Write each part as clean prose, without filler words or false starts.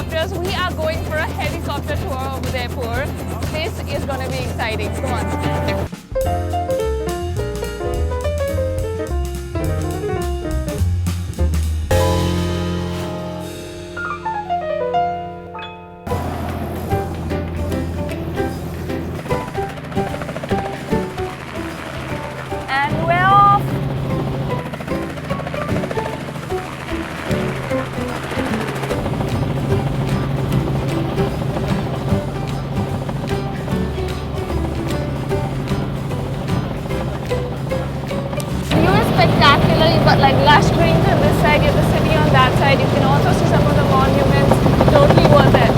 helicopters. We are going for a helicopter tour of Udaipur. This is going to be exciting. Come on. And we're off. Spectacular. You've got like lush greens on this side, you have the city on that side. You can also see some of the monuments. Totally worth it.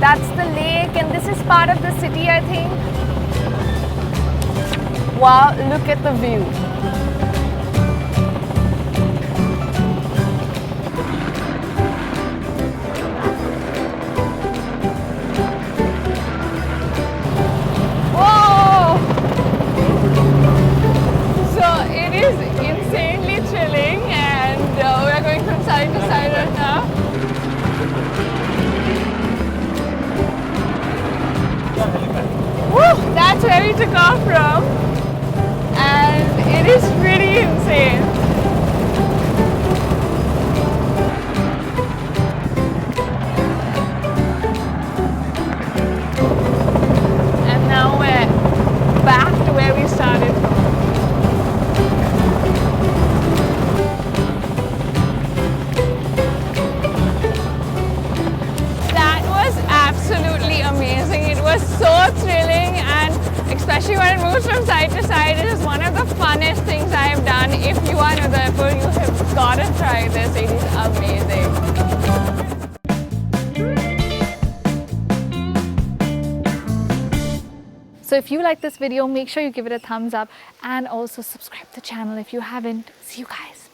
That's the lake, and this is part of the city, I think. Wow, look at the view. Insanely chilling, and we're going from side to side right now. Woo, that's where we took off from, and it is pretty insane. And now we're back to where we started from. Absolutely amazing. It was so thrilling, and especially when it moves from side to side, it is one of the funnest things I have done. If you are in Udaipur, you have got to try this. It is amazing. So if you like this video, make sure you give it a thumbs up and also subscribe to the channel if you haven't. See you guys.